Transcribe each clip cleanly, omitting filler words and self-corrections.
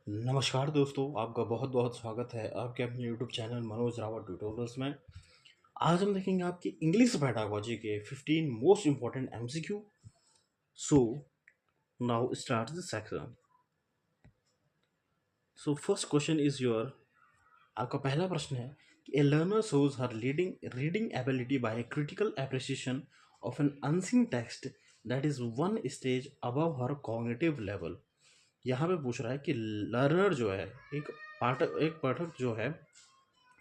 नमस्कार दोस्तों, आपका बहुत बहुत स्वागत है आपके अपने YouTube channel Manoj Rawat tutorials में। आज हम देखेंगे आपकी इंग्लिश पेडागोजी के 15 most important MCQ. So now start the section. So first question is your. आपका पहला प्रश्न है कि ए learner shows her reading ability bye critical appreciation of an unseen text that is one stage above her cognitive level. यहाँ पे पूछ रहा है कि लर्नर जो है, एक पाठक जो है,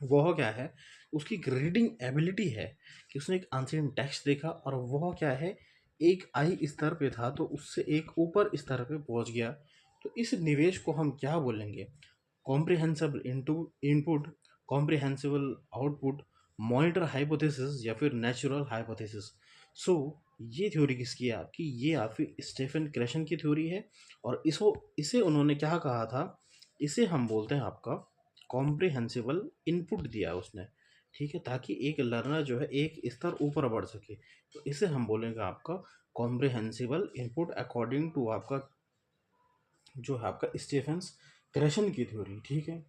वह क्या है, उसकी रीडिंग एबिलिटी है कि उसने एक अनसीन टेक्स्ट देखा और वह क्या है, एक आई स्तर पे था तो उससे एक ऊपर स्तर पे पहुंच गया। तो इस निवेश को हम क्या बोलेंगे? Comprehensible input, comprehensible output, monitor hypothesis या फिर नेचुरल हाइपोथेसिस। सो ये थ्योरी किसकी है आपकी? ये आपकी स्टेफन क्रेशन की थ्योरी है। और इसे उन्होंने क्या कहा था? इसे हम बोलते हैं आपका कॉम्प्रिहेंसिबल इनपुट दिया है उसने, ठीक है, ताकि एक लर्नर जो है एक स्तर ऊपर बढ़ सके। तो इसे हम बोलेंगे आपका कॉम्प्रिहेंसिबल इनपुट अकॉर्डिंग टू आपका जो है आपका स्टीफेंस क्रेशन की थ्योरी, ठीक है।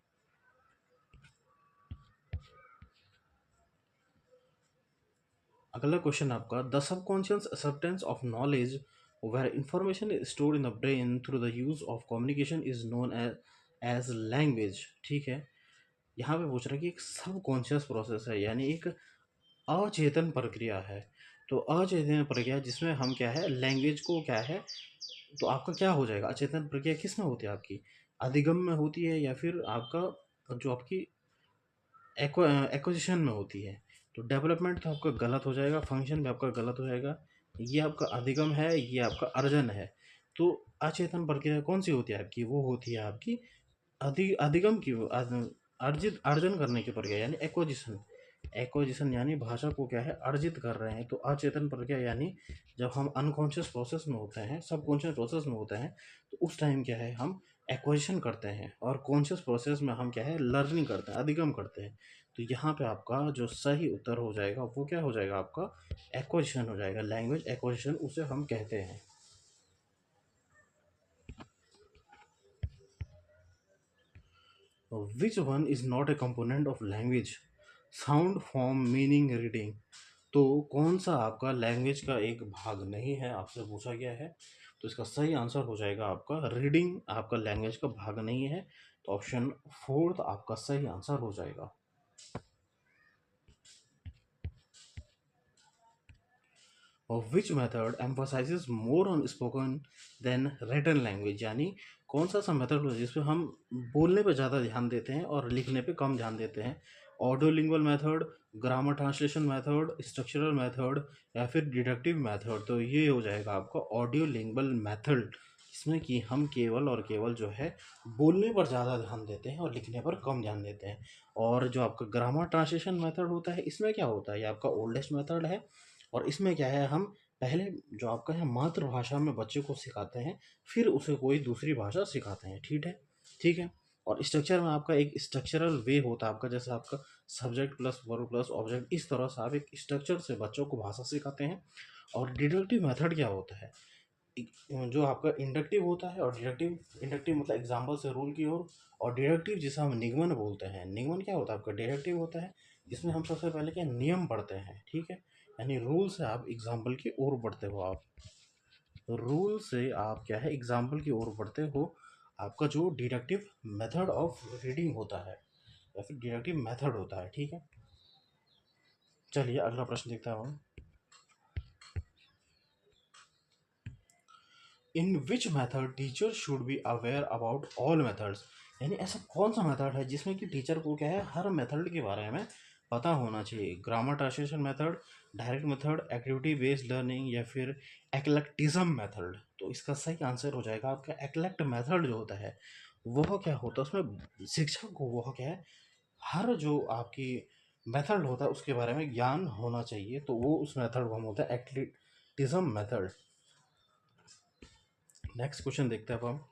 अगला क्वेश्चन आपका, the subconscious acceptance of knowledge where information is stored in the brain through the use of communication is known as language, ठीक है। यहाँ पे पूछ रहा है कि एक सबकॉन्शियस प्रोसेस है, यानी एक अचेतन प्रक्रिया है। तो अचेतन प्रक्रिया जिसमें हम क्या है, लैंग्वेज को क्या है, तो आपका क्या हो जाएगा? अचेतन प्रक्रिया किस में होती है आपकी? अधिगम में होती है या फिर आपका जो आपकी एक्विजिशन में होती है? तो डेवलपमेंट तो आपका गलत हो जाएगा, फंक्शन भी आपका गलत हो जाएगा। ये आपका अधिगम है, ये आपका अर्जन है। तो अचेतन प्रक्रिया कौन सी होती है आपकी? वो होती है आपकी अधिगम की, अर्जित अर्जन करने की प्रक्रिया, यानी एक्विजिशन। एक्विजिशन यानी भाषा को क्या है, अर्जित कर रहे हैं। तो अचेतन प्रक्रिया यानी जब हम अनकॉन्शियस प्रोसेस में होते हैं, सबकॉन्शियस प्रोसेस में होते हैं, तो उस टाइम क्या है, हम एक्विजिशन करते हैं। और कॉन्शियस प्रोसेस में हम क्या है, लर्निंग करते हैं, अधिगम करते हैं। तो यहाँ पे आपका जो सही उत्तर हो जाएगा वो क्या हो जाएगा? आपका एक्विजिशन हो जाएगा। लैंग्वेज एक्विजिशन उसे हम कहते हैं। Which one is not a component of language? Sound, form, meaning, reading. तो कौन सा आपका लैंग्वेज का एक भाग नहीं है, आपसे पूछा गया है। तो इसका सही आंसर हो जाएगा आपका रीडिंग, आपका लैंग्वेज का भाग नहीं है। तो ऑप्शन फोर्थ आपका सही आंसर हो जाएगा। और which method emphasises more on spoken than written language? यानी कौन सा मेथड हो जिसमें हम बोलने पे ज़्यादा ध्यान देते हैं और लिखने पे कम ध्यान देते हैं? Audio lingual method, grammar translation method, structural method या फिर डिडक्टिव मेथड? तो ये हो जाएगा आपका ऑडियो लिंगुअल मेथड, इसमें कि हम केवल और केवल जो है बोलने पर ज़्यादा ध्यान देते हैं और लिखने पर कम ध्यान देते हैं। और जो आपका ग्रामर ट्रांसलेशन मेथड होता है, इसमें क्या होता है, ये आपका ओल्डेस्ट मेथड है। और इसमें क्या है, हम पहले जो आपका है मातृभाषा में बच्चे को सिखाते हैं, फिर उसे कोई दूसरी भाषा सिखाते हैं, ठीक है, ठीक है। और स्ट्रक्चर में आपका एक स्ट्रक्चरल वे होता है आपका, जैसे आपका subject plus verb plus object, इस तरह से आप एक स्ट्रक्चर से बच्चों को भाषा सिखाते हैं। और डिडक्टिव मेथड क्या होता है? जो आपका इंडक्टिव होता है, और डिडक्टिव, इंडक्टिव मतलब एग्जाम्पल से रूल की ओर। और डिडक्टिव जिसे हम निगमन बोलते हैं, निगमन क्या होता है आपका? डिडक्टिव होता है जिसमें हम सबसे पहले क्या नियम पढ़ते हैं, ठीक है, यानी रूल से आप एग्जाम्पल की ओर बढ़ते हो। आप रूल से आप क्या है, एग्जाम्पल की ओर बढ़ते हो। आपका जो डिडक्टिव मेथड ऑफ रीडिंग होता है या फिर डिडक्टिव मेथड होता है, ठीक है। चलिए अगला प्रश्न देखता हूँ। In which method teacher should be aware about all methods? यानी ऐसा कौन सा मेथड है जिसमें कि टीचर को क्या है, हर मेथड के बारे में पता होना चाहिए? Grammar translation method, direct method, activity based learning या फिर एक्लेक्टिज्म मेथड? तो इसका सही आंसर हो जाएगा आपका एक्लेक्ट मेथड। जो होता है वह क्या होता है, उसमें शिक्षक को वह क्या है, हर जो आपकी मेथड होता है उसके बारे में ज्ञान होना चाहिए। तो वो उस मेथड को हम बोलते हैं एक्लेक्टिज्म मेथड। नेक्स्ट क्वेश्चन देखते हैं अब हम।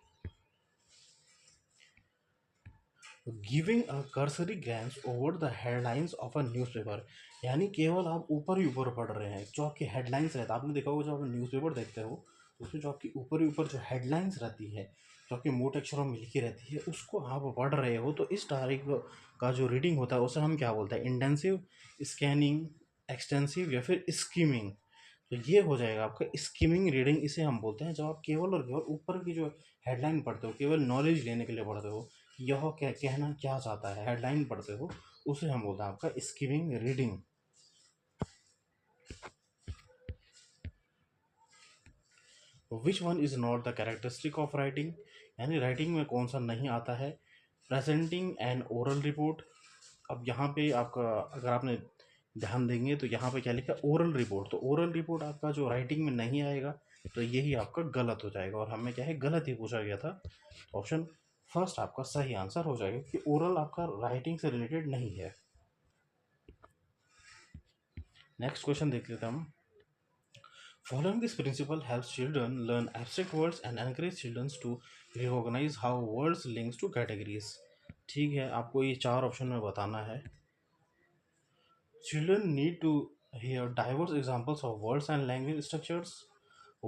Giving a cursory glance over the headlines of a newspaper. यानी केवल आप ऊपर ही ऊपर पढ़ रहे हैं, जो आपकी हेडलाइंस रहता है, आपने देखा होगा जब आप न्यूज़पेपर देखते हो तो उसमें जो आपकी ऊपर ही ऊपर जो हेडलाइंस रहती है, जो आपके मोटे अक्षरों में लिखी रहती है उसको आप पढ़ रहे हो, तो इस तारीख का जो रीडिंग होता है उसे हम क्या बोलते हैं, इंटेंसिव, स्कैनिंग, एक्सटेंसिव या फिर स्कीमिंग। तो ये हो जाएगा आपका स्कीमिंग रीडिंग, इसे हम बोलते हैं। जब आप केवल और केवल ऊपर की जो हेडलाइन पढ़ते हो, केवल नॉलेज लेने के लिए पढ़ते हो, यह क्या कहना क्या चाहता है, हेडलाइन पढ़ते हो, उसे हम बोलते हैं आपका skimming reading. Which one is not the characteristic of writing, यानी राइटिंग में कौन सा नहीं आता है। Presenting an oral report. अब यहाँ पे आपका अगर आपने ध्यान देंगे तो यहाँ पे क्या लिखा है, ओरल रिपोर्ट। तो ओरल रिपोर्ट आपका जो राइटिंग में नहीं आएगा, तो यही आपका गलत हो जाएगा, और हमें क्या है, गलत ही पूछा गया था। ऑप्शन फर्स्ट आपका सही आंसर हो जाएगा कि ओरल आपका राइटिंग से रिलेटेड नहीं है। नेक्स्ट क्वेश्चन देख लेते हैं हम। Following this principle helps children learn abstract words and encourage children to recognize how words links to categories। ठीक है, आपको ये चार ऑप्शन में बताना है। Children need to hear diverse examples of words and language structures.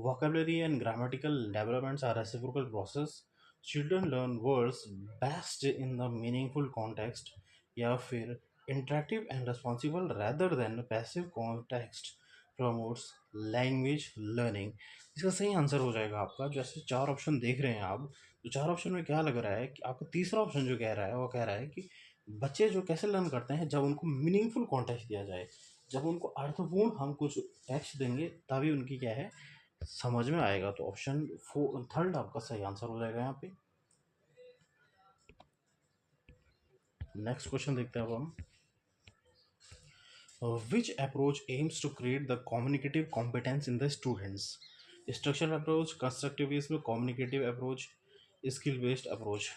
Vocabulary and grammatical developments are reciprocal process. Children learn words best in the meaningful context, या फिर interactive and responsible rather than passive context promotes language learning। इसका सही answer हो जाएगा आपका, जैसे चार option देख रहे हैं आप, तो चार ऑप्शन में क्या लग रहा है कि आपका तीसरा ऑप्शन जो कह रहा है वो कह रहा है कि बच्चे जो कैसे लर्न करते हैं, जब उनको मीनिंगफुल कॉन्टेक्स्ट दिया जाए, जब उनको अर्थपूर्ण हम कुछ टेक्स्ट देंगे तभी उनकी क्या है, समझ में आएगा। तो ऑप्शन थर्ड आपका सही आंसर हो जाएगा यहाँ पे। नेक्स्ट क्वेश्चन देखते हैं अब हम। Which approach aims to create the communicative competence in the students. Structural approach, constructivism, communicative approach, skill based approach.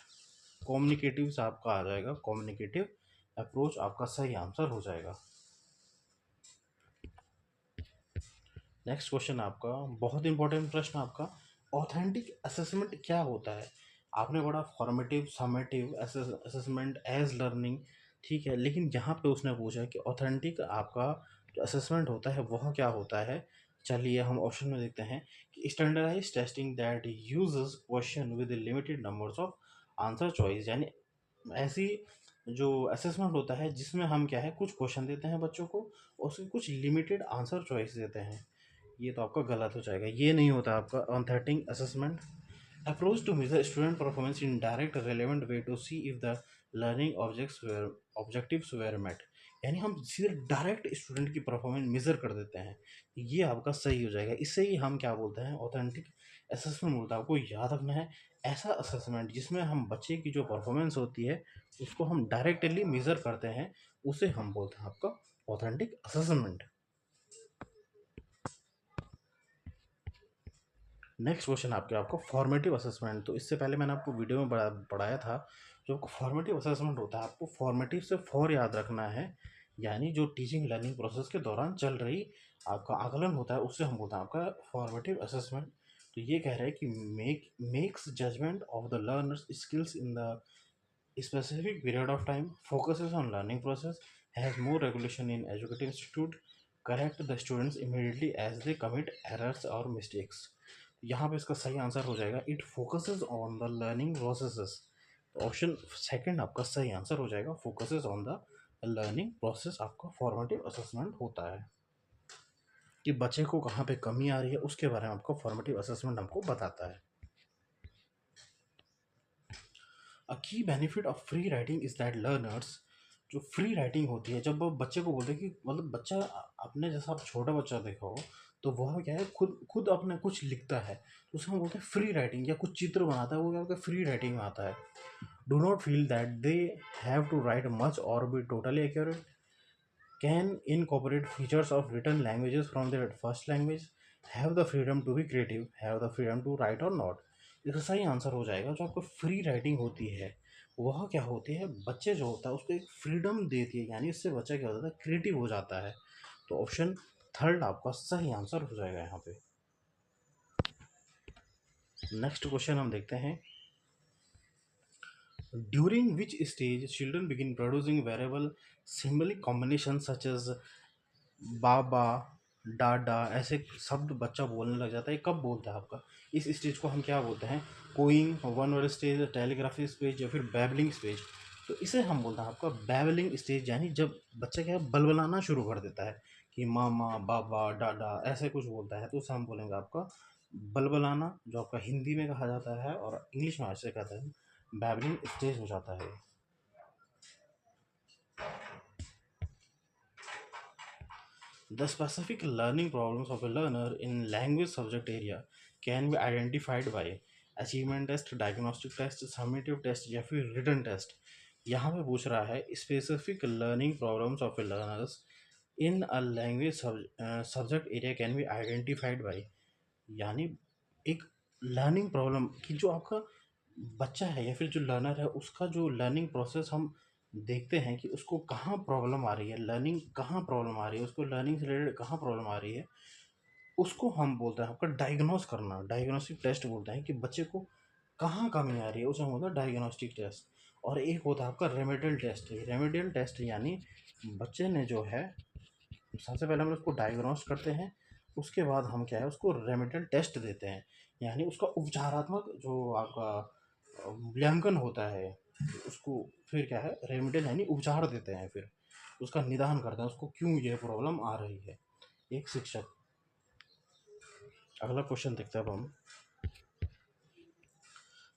Communicative से आपका आ जाएगा, कम्युनिकेटिव अप्रोच आपका सही आंसर हो जाएगा। नेक्स्ट क्वेश्चन आपका बहुत इंपॉर्टेंट प्रश्न आपका, ऑथेंटिक असेसमेंट क्या होता है। आपने पढ़ा formative, summative assessment, as learning, ठीक है, लेकिन यहाँ पे उसने पूछा कि ऑथेंटिक आपका जो असेसमेंट होता है वह क्या होता है। चलिए हम ऑप्शन में देखते हैं कि standardise testing that uses question with limited numbers of answer choice, यानी ऐसी जो असेसमेंट होता है जिसमें हम क्या है, कुछ क्वेश्चन देते हैं बच्चों को और उसके कुछ लिमिटेड आंसर चॉइस देते हैं। ये तो आपका गलत हो जाएगा, ये नहीं होता आपका authentic assessment. Approach to measure student performance in direct relevant way to see if the learning objectives were met, यानी हम सीधे डायरेक्ट स्टूडेंट की परफॉर्मेंस मेजर कर देते हैं, ये आपका सही हो जाएगा। इससे ही हम क्या बोलते हैं, ऑथेंटिक असेसमेंट बोलता है। आपको याद रखना है, ऐसा असेसमेंट जिसमें हम बच्चे की जो परफॉर्मेंस होती है उसको हम डायरेक्टली मेजर करते हैं, उसे हम बोलते हैं आपका ऑथेंटिक असेसमेंट। नेक्स्ट क्वेश्चन आपको फॉर्मेटिव असेसमेंट। तो इससे पहले मैंने आपको वीडियो में पढ़ाया था, जो आपको फॉर्मेटिव असेसमेंट होता है, आपको फॉर्मेटिव से फॉर याद रखना है, यानी जो टीचिंग लर्निंग प्रोसेस के दौरान चल रही आपका आकलन होता है उससे हम बोलते हैं आपका फॉर्मेटिव असेसमेंट। तो ये कह रहे हैं कि makes judgement of the learners skills in the specific period of time, focuses on learning process, has more regulation in educative institute, correct the students immediately as they commit errors or mistakes। यहाँ पे इसका सही answer हो जाएगा, it focuses on the learning processes. Option second आपका सही answer हो जाएगा, focuses on the learning process आपका फॉर्मेटिव असेसमेंट होता है, कि बच्चे को कहाँ पे कमी आ रही है उसके बारे में आपको फॉर्मेटिव असेसमेंट हमको बताता है। अ की benefit of free writing is that learners, जो फ्री राइटिंग होती है, जब वो बच्चे को बोलते हैं कि मतलब बच्चा अपने जैसा, आप छोटा बच्चा देखा हो तो वह क्या है, खुद खुद अपने कुछ लिखता है, तो उसे हम बोलते हैं फ्री राइटिंग, या कुछ चित्र बनाता है, वो क्या होता है, फ्री राइटिंग में आता है। Do not feel that they have to write much or be totally accurate, can incorporate features of written languages from their first language, have the freedom to be creative, have the freedom to write or not. इसका सही answer हो जाएगा, जो आपको free writing होती है वह क्या होती है, बच्चे जो होता है उसको एक फ्रीडम देती है, यानी इससे बच्चा क्या होता है, क्रिएटिव हो जाता है। तो ऑप्शन थर्ड आपका सही आंसर हो जाएगा यहाँ पे। नेक्स्ट क्वेश्चन हम देखते हैं, during which stage children begin producing variable symbolic combination such as baba, da da ऐसे शब्द बच्चा बोलने लग जाता है। ये कब बोलता है आपका? इस स्टेज को हम क्या बोलते हैं? Cooing, one word stage, telegraphy stage या फिर बैबलिंग स्टेज। तो इसे हम बोलते हैं आपका बैबलिंग स्टेज, यानी जब बच्चा क्या है बलबलाना शुरू कर देता है कि मामा बाबा डाडा ऐसे कुछ बोलता है, तो उसे हम बोलेंगे आपका बलबलाना, जो आपका हिंदी में कहा जाता है और इंग्लिश में ऐसे कहते हैं बैबलिंग स्टेज हो जाता है। The specific learning problems of a learner in language subject area can be identified by achievement test, diagnostic test, summative test या फिर written test। यहाँ पे पूछ रहा है specific learning problems of a learners in a language subject area can be identified by, यानी एक learning problem कि जो आपका बच्चा है या फिर जो लर्नर है उसका जो लर्निंग प्रोसेस हम देखते हैं कि उसको कहाँ प्रॉब्लम आ रही है, लर्निंग कहाँ प्रॉब्लम आ रही है, उसको लर्निंग से रिलेटेड कहाँ प्रॉब्लम आ रही है, उसको हम बोलते हैं आपका डायग्नोस करना। डायग्नोस्टिक टेस्ट बोलते हैं कि बच्चे को कहाँ कमी आ रही है, उसे हम बोलते हैं डायग्नोस्टिक टेस्ट। और एक होता है आपका रेमेडियल टेस्ट। रेमेडियल टेस्ट यानी बच्चे ने जो है सबसे पहले हम उसको डायग्नोस करते हैं, उसके बाद हम क्या है उसको रेमेडियल टेस्ट देते हैं, यानी उसका उपचारात्मक जो आपका मूल्यांकन होता है उसको फिर क्या है रेमेडियल यानी उपचार देते हैं, फिर उसका निदान करते हैं उसको क्यों ये प्रॉब्लम आ रही है एक शिक्षक। अगला क्वेश्चन देखते हैं अब हम।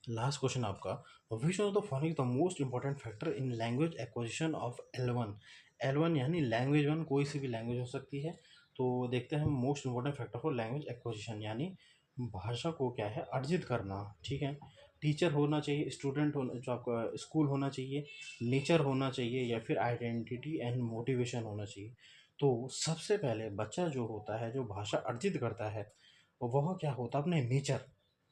लास्ट क्वेश्चन आपका, which of the following the most important factor in language acquisition of L1। L1 यानी लैंग्वेज वन, कोई सी भी लैंग्वेज हो सकती है। तो देखते हैं most important factor for language acquisition, यानी भाषा को क्या है अर्जित करना। ठीक है, टीचर होना चाहिए, स्टूडेंट होना, जो आपका स्कूल होना चाहिए, नेचर होना चाहिए या फिर आइडेंटिटी एंड मोटिवेशन होना चाहिए। तो सबसे पहले बच्चा जो होता है जो भाषा अर्जित करता है वह क्या होता है अपने नेचर,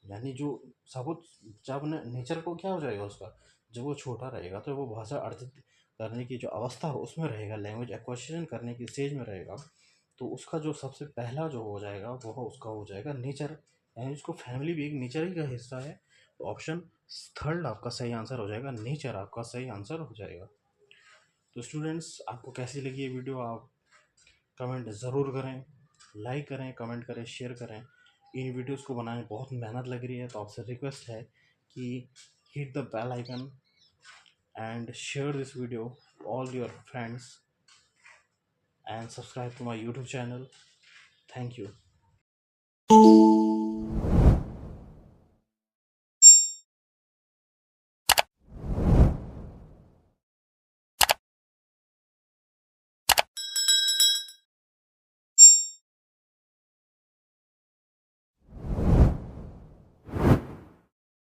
यानी जो सबूत, जब नेचर को क्या हो जाएगा उसका, जब वो छोटा रहेगा तो वो भाषा अर्जित करने की जो अवस्था हो उसमें रहेगा, लैंग्वेज एक्विजिशन करने की स्टेज में रहेगा। तो उसका जो सबसे पहला जो हो जाएगा वो उसका हो जाएगा नेचर, यानी उसको फैमिली भी एक नेचर ही का हिस्सा है। तो ऑप्शन थर्ड आपका सही आंसर हो जाएगा, नेचर आपका सही आंसर हो जाएगा। तो स्टूडेंट्स आपको कैसी लगी ये वीडियो आप कमेंट ज़रूर करें, लाइक करें, कमेंट करें, शेयर करें। इन वीडियोस को बनाने में बहुत मेहनत लग रही है, तो आपसे रिक्वेस्ट है कि hit the bell icon and share this video all your friends and subscribe to my YouTube channel. Thank you.